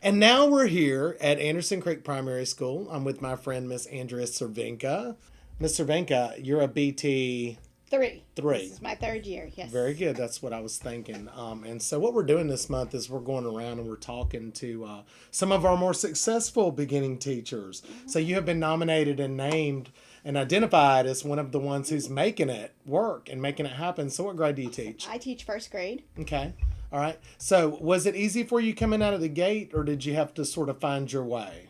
And now we're here at Anderson Creek Primary School. I'm with my friend, Miss Andrea Cervenka. Miss Cervenka, you're a BT Three. three. This is my third year, yes. Very good. That's what I was thinking. And so what we're doing this month is we're going around and we're talking to some of our more successful beginning teachers. Mm-hmm. So you have been nominated and named and identified as one of the ones who's making it work and making it happen. So what grade do you teach? I teach first grade. Okay. All right. So was it easy for you coming out of the gate, or did you have to sort of find your way?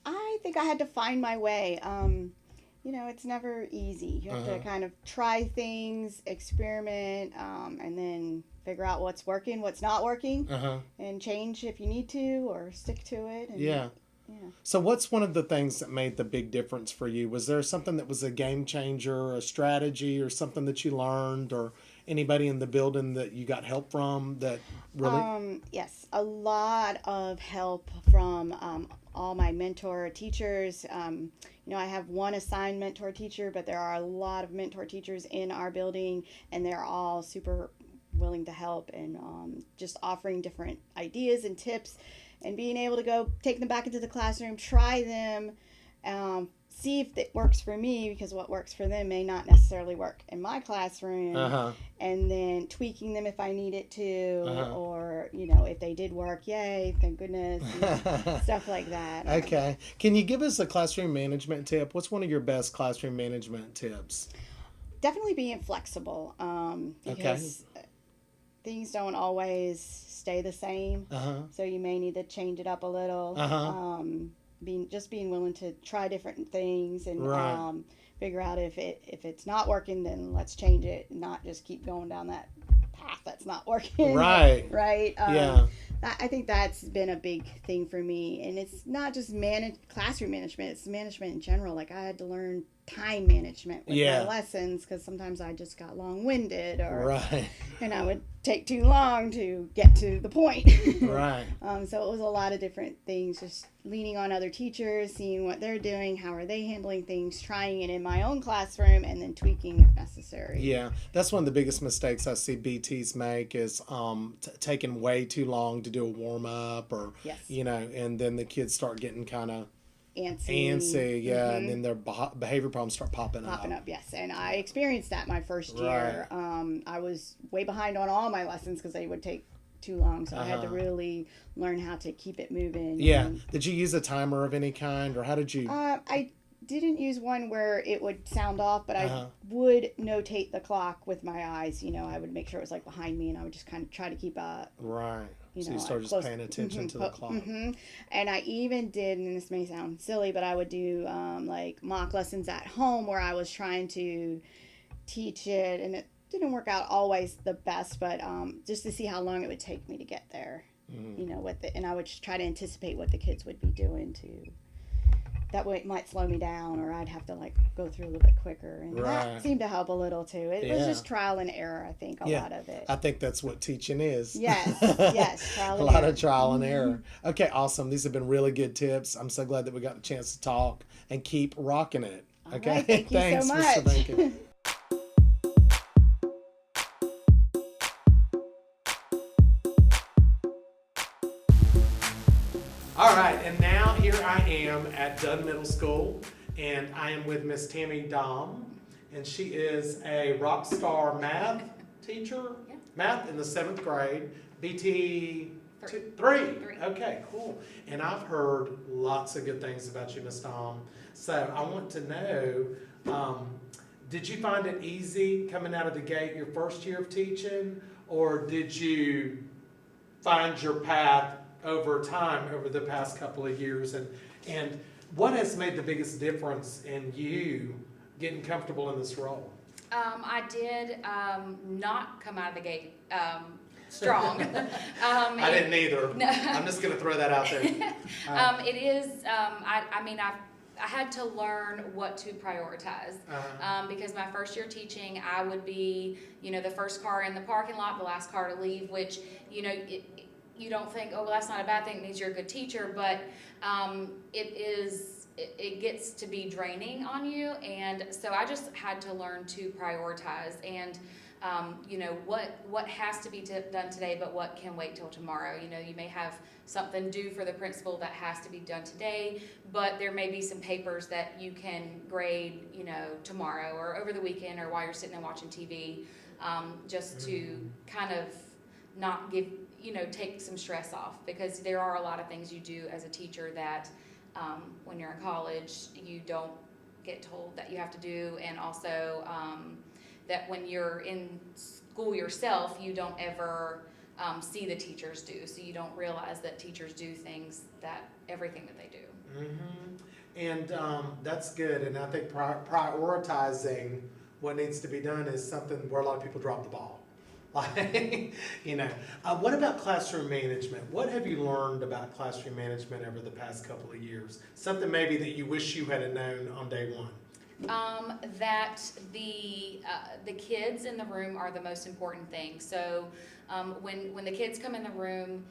I think I had to find my way. It's never easy. You have to kind of try things, experiment, and then figure out what's working, what's not working, and change if you need to or stick to it. And, yeah. So what's one of the things that made the big difference for you? Was there something that was a game changer, a strategy, or something that you learned, or anybody in the building that you got help from that really? Yes, a lot of help from all my mentor teachers. I have one assigned mentor teacher, but there are a lot of mentor teachers in our building, and they're all super willing to help and just offering different ideas and tips and being able to go take them back into the classroom, try them, see if it works for me, because what works for them may not necessarily work in my classroom, and then tweaking them if I need it to, or, if they did work, yay, thank goodness, stuff like that. Okay. Can you give us a classroom management tip? What's one of your best classroom management tips? Definitely being flexible, because things don't always stay the same, so you may need to change it up a little. Being willing to try different things and figure out if it's not working, then let's change it, not just keep going down that path that's not working. Right. Yeah. I think that's been a big thing for me, and it's not just classroom management; it's management in general. Like, I had to learn time management with my lessons, because sometimes I just got long-winded, and I would take too long to get to the point. So it was a lot of different things, just leaning on other teachers, seeing what they're doing, how are they handling things, trying it in my own classroom, and then tweaking if necessary. Yeah, that's one of the biggest mistakes I see BTs make is taking way too long to do a warm-up, or and then the kids start getting kind of antsy, and then their behavior problems start popping up. Yes. And I experienced that my first year. I was way behind on all my lessons because they would take too long, so I had to really learn how to keep it moving. Did you use a timer of any kind, or how did you? I didn't use one where it would sound off, but I would notate the clock with my eyes. I would make sure it was like behind me, and I would just kind of try to keep a so you started just paying attention to the clock. And I even did, and this may sound silly, but I would do like mock lessons at home where I was trying to teach it, and it didn't work out always the best, but just to see how long it would take me to get there. And I would just try to anticipate what the kids would be doing that way it might slow me down, or I'd have to go through a little bit quicker, and that seemed to help a little too. It was just trial and error, I think, a lot of it. I think that's what teaching is. Yes, trial and error. A lot of trial and error. Okay, awesome. These have been really good tips. I'm so glad that we got the chance to talk, and keep rocking it. Okay, right, thank you thanks, so much. Mr. Banker. All right, and now here I am at Dunn Middle School, and I am with Miss Tammy Doll, and she is a rock star math teacher, math in the 7th grade, BT 3. Okay, cool. And I've heard lots of good things about you, Miss Dom. So I want to know, did you find it easy coming out of the gate your first year of teaching, or did you find your path over time, over the past couple of years, and what has made the biggest difference in you getting comfortable in this role? I did not come out of the gate strong. I didn't either. No. I'm just going to throw that out there. It is, I had to learn what to prioritize because my first year teaching, I would be, the first car in the parking lot, the last car to leave, which, you don't think, oh, well, that's not a bad thing, it means you're a good teacher, but it it gets to be draining on you. And so I just had to learn to prioritize and, what has to be done today, but what can wait till tomorrow. You may have something due for the principal that has to be done today, but there may be some papers that you can grade, tomorrow or over the weekend or while you're sitting and watching TV, just to kind of not give, take some stress off, because there are a lot of things you do as a teacher that when you're in college you don't get told that you have to do, and also that when you're in school yourself you don't ever see the teachers do, so you don't realize that teachers do everything that they do. And that's good, and I think prioritizing what needs to be done is something where a lot of people drop the ball. Like, what about classroom management? What have you learned about classroom management over the past couple of years? Something maybe that you wish you had known on day one. That the kids in the room are the most important thing. So when the kids come in the room,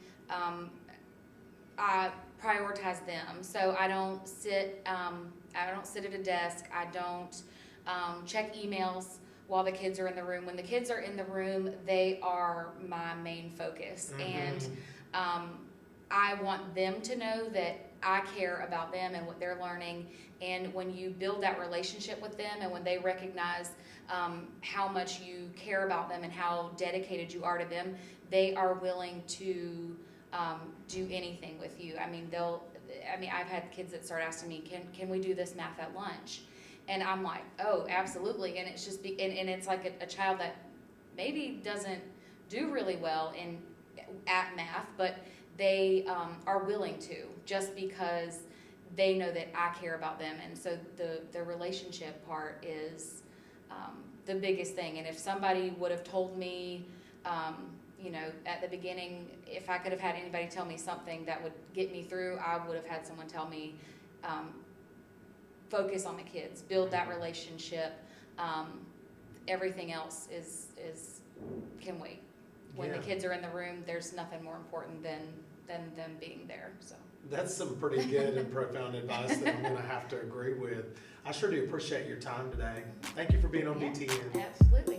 I prioritize them. So I don't sit at a desk. I don't check emails while the kids are in the room. When the kids are in the room, they are my main focus. And I want them to know that I care about them and what they're learning. And when you build that relationship with them, and when they recognize how much you care about them and how dedicated you are to them, they are willing to do anything with you. I've had kids that start asking me, can we do this math at lunch? And I'm like, oh, absolutely. And it's just, and it's like a child that maybe doesn't do really well at math, but they are willing to, just because they know that I care about them. And so the relationship part is the biggest thing. And if somebody would have told me, at the beginning, if I could have had anybody tell me something that would get me through, I would have had someone tell me, focus on the kids, build that relationship. Everything else can wait. When the kids are in the room, there's nothing more important than them being there. So that's some pretty good and profound advice that I'm going to have to agree with. I sure do appreciate your time today. Thank you for being on BTN. Absolutely.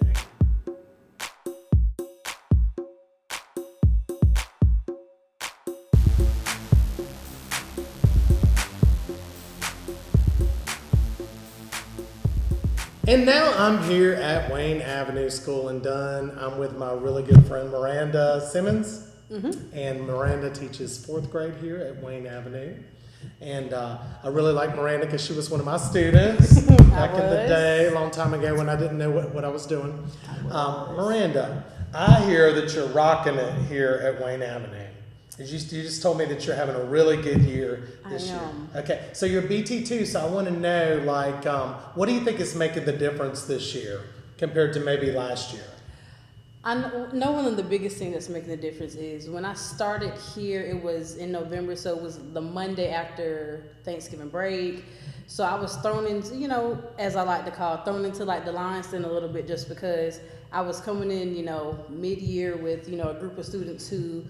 And now I'm here at Wayne Avenue School in Dunn. I'm with my really good friend Miranda Simmons. And Miranda teaches 4th grade here at Wayne Avenue. And I really like Miranda because she was one of my students back in the day, a long time ago when I didn't know what I was doing. Miranda, I hear that you're rocking it here at Wayne Avenue. You just told me that you're having a really good year this year. Okay, so you're BT2, so I want to know, what do you think is making the difference this year compared to maybe last year? I know one of the biggest things that's making the difference is when I started here, it was in November, so it was the Monday after Thanksgiving break. So I was thrown into, as I like to call it, thrown into the lion's den a little bit, just because I was coming in, mid-year with, a group of students who,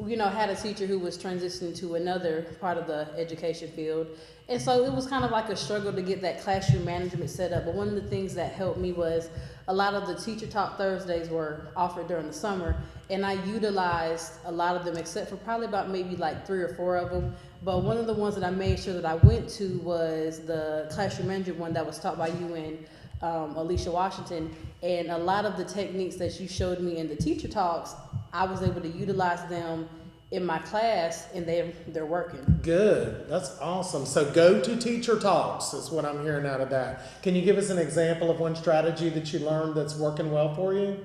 had a teacher who was transitioning to another part of the education field. And so it was kind of like a struggle to get that classroom management set up. But one of the things that helped me was a lot of the Teacher Talk Thursdays were offered during the summer, and I utilized a lot of them, except for probably about maybe 3 or 4 of them. But one of the ones that I made sure that I went to was the classroom management one that was taught by you and Alicia Washington. And a lot of the techniques that you showed me in the Teacher Talks, I was able to utilize them in my class, and they're working. Good. That's awesome. So go to Teacher Talks is what I'm hearing out of that. Can you give us an example of one strategy that you learned that's working well for you?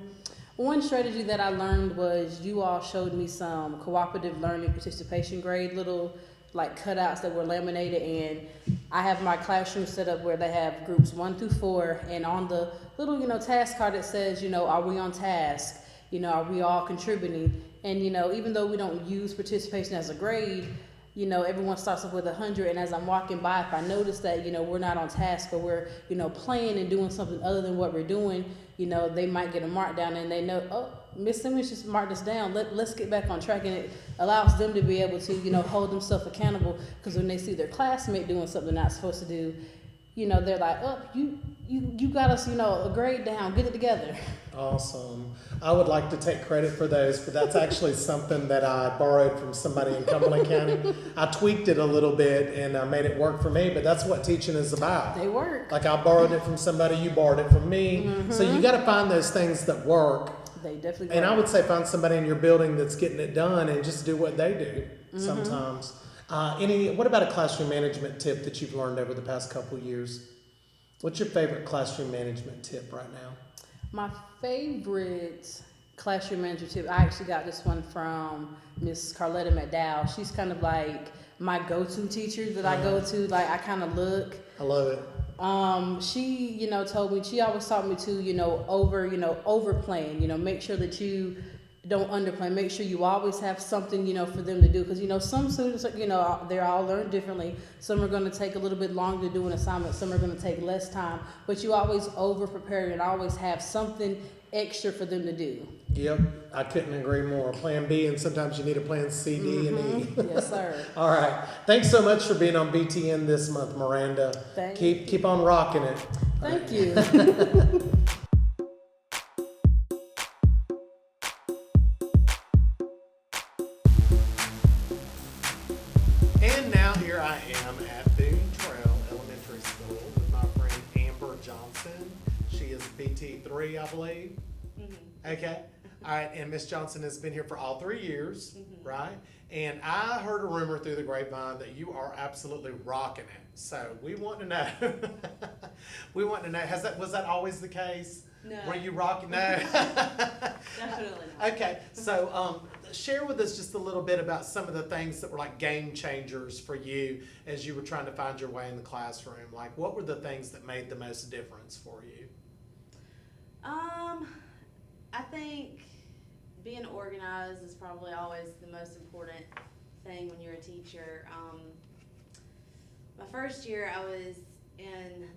One strategy that I learned was you all showed me some cooperative learning participation grade, little cutouts that were laminated, and I have my classroom set up where they have groups 1 through 4, and on the little task card it says, are we on task? Are we all contributing? And even though we don't use participation as a grade, you know, everyone starts off with 100, and as I'm walking by, if I notice that, you know, we're not on task or we're, you know, playing and doing something other than what we're doing, you know, they might get a mark down and they know, oh, Miss Simmons just marked us down. Let's get back on track, and it allows them to be able to, you know, hold themselves accountable, because when they see their classmate doing something they're not supposed to do, you know, they're like, oh, you got us, you know, a grade down, get it together. Awesome. I would like to take credit for those, but that's actually something that I borrowed from somebody in Cumberland County. I tweaked it a little bit and I made it work for me, but that's what teaching is about. They work. Like I borrowed it from somebody, you borrowed it from me. So you got to find those things that work. They definitely work. And I would say find somebody in your building that's getting it done and just do what they do sometimes. What about a classroom management tip that you've learned over the past couple of years? What's your favorite classroom management tip right now? My favorite classroom manager tip, I actually got this one from Miss Carletta McDowell. She's kind of like my go-to teacher that I go to. Like I kind of look. I love it. She, you know, told me, she always taught me to, overplan, make sure that you don't underplan. Make sure you always have something, for them to do. Because, some students, they're all learn differently. Some are going to take a little bit longer to do an assignment. Some are going to take less time. But you always over-prepare and always have something extra for them to do. Yep, I couldn't agree more. Plan B, and sometimes you need a plan C, D, and E. Yes, sir. All right. Thanks so much for being on BTN this month, Miranda. Thank you. Keep on rocking it. Thank you. And now here I am at Boone Trail Elementary School with my friend Amber Johnson. She is BT3, I believe. Okay. All right. And Miss Johnson has been here for all 3 years, right? And I heard a rumor through the grapevine that you are absolutely rocking it. So we want to know. Was that always the case? No. Were you rocking? No. Definitely not. Okay, so share with us just a little bit about some of the things that were like game changers for you as you were trying to find your way in the classroom. Like, what were the things that made the most difference for you? I think being organized is probably always the most important thing when you're a teacher. My first year I was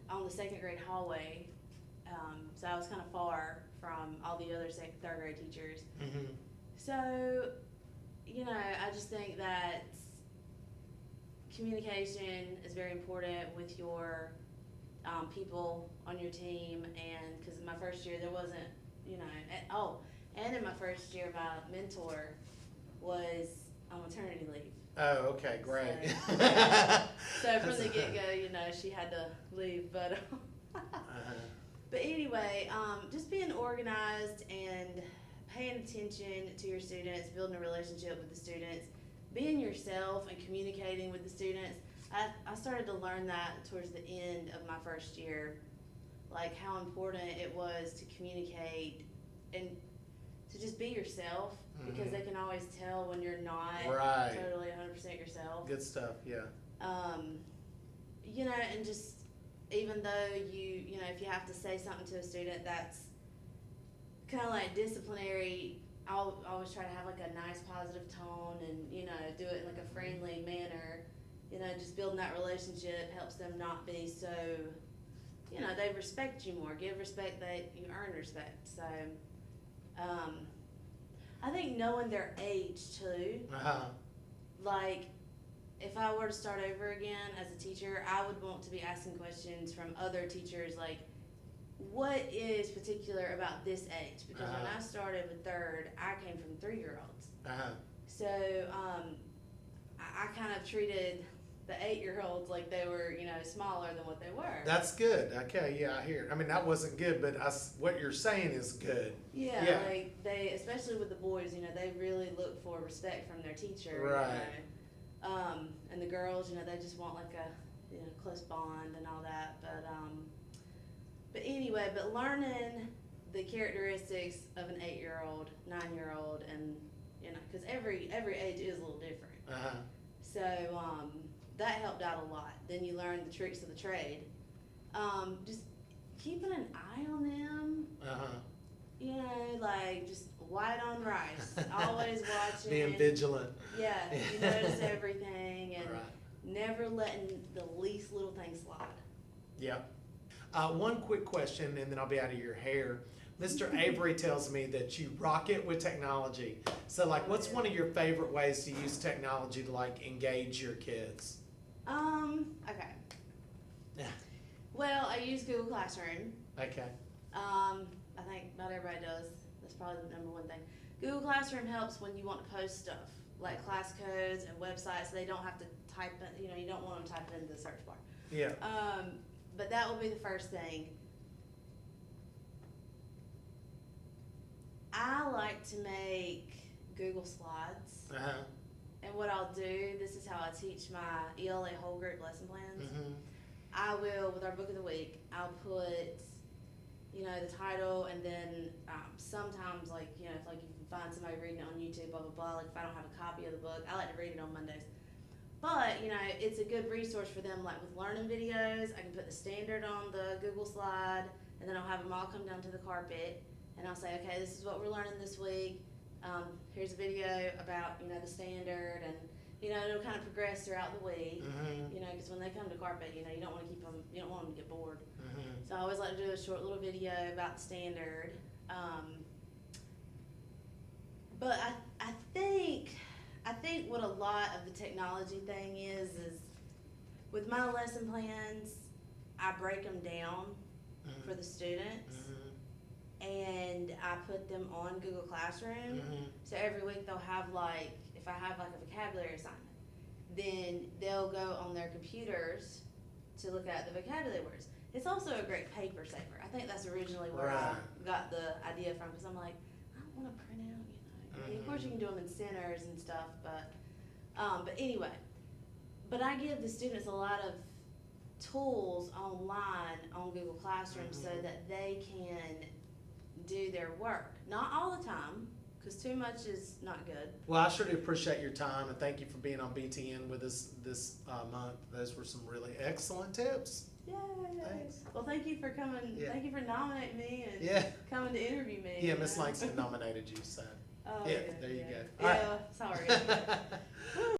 on the second grade hallway, so I was kind of far from all the other third grade teachers. Mm-hmm. So, I just think that communication is very important with your people on your team, and because in my first year there wasn't, and in my first year my mentor was on maternity leave. Oh, okay, great. So from the get-go, she had to leave, but but anyway, just being organized and paying attention to your students, building a relationship with the students, being yourself and communicating with the students. I started to learn that towards the end of my first year, like how important it was to communicate and to just be yourself, because they can always tell when you're not totally 100% yourself. Good stuff, yeah. And just even though if you have to say something to a student that's kind of like disciplinary, I'll always try to have like a nice positive tone and, do it in like a friendly manner. Just building that relationship helps them not be so, they respect you more. Give respect that you earn respect. So, I think knowing their age too, like if I were to start over again as a teacher, I would want to be asking questions from other teachers like, what is particular about this age? Because when I started with third, I came from 3-year-olds. So I kind of treated the 8-year-olds like they were, smaller than what they were. That's good. Okay, yeah, I hear. I mean, that wasn't good, but what you're saying is good. Yeah, like they, especially with the boys, they really look for respect from their teacher. Right. And the girls, they just want like a, close bond and all that. But anyway, learning the characteristics of an 8-year-old, 9-year-old, and because every age is a little different. So that helped out a lot. Then you learn the tricks of the trade. Just keeping an eye on them. Like just white on rice. Always watching. Being vigilant. Yeah, you notice everything, never letting the least little thing slide. Yeah. One quick question, and then I'll be out of your hair. Mr. Avery tells me that you rock it with technology. So, like, what's one of your favorite ways to use technology to, like, engage your kids? Okay. Yeah. Well, I use Google Classroom. Okay. I think not everybody does. That's probably the number one thing. Google Classroom helps when you want to post stuff, like class codes and websites. They don't have to type it, you know, you don't want them to type it into the search bar. Yeah. But that will be the first thing. I like to make Google Slides. Uh-huh. And what I'll do, this is how I teach my ELA whole group lesson plans. Mm-hmm. I will, with our book of the week, I'll put, you know, the title, and then sometimes, like, you know, if like you can find somebody reading it on YouTube, blah, blah, blah, like if I don't have a copy of the book, I like to read it on Mondays. But, you know, it's a good resource for them, like with learning videos. I can put the standard on the Google slide, and then I'll have them all come down to the carpet, and I'll say, okay, this is what we're learning this week. Here's a video about, you know, the standard, and, you know, it'll kind of progress throughout the week. Mm-hmm. You know, because when they come to carpet, you know, you don't want to keep them, you don't want them to get bored. Mm-hmm. So I always like to do a short little video about the standard. But I think what a lot of the technology thing is with my lesson plans, I break them down for the students. And I put them on Google Classroom. So every week they'll have, like, if I have like a vocabulary assignment, then they'll go on their computers to look at the vocabulary words. It's also a great paper saver. I think that's originally where I got the idea from, because I'm like, I don't want to print out, you know. I mean, of course you can do them in centers and stuff, but anyway. But I give the students a lot of tools online on Google Classroom so that they can do their work. Not all the time, because too much is not good. Well, I sure do appreciate your time, and thank you for being on BTN with us this month. Those were some really excellent tips. Yay! Thanks. Well, thank you for coming. Yeah. Thank you for nominating me and Yeah. coming to interview me. Yeah, you Miss know. Langston nominated you, so. Oh, Yeah, yeah, there you yeah. go. All Yeah, sorry.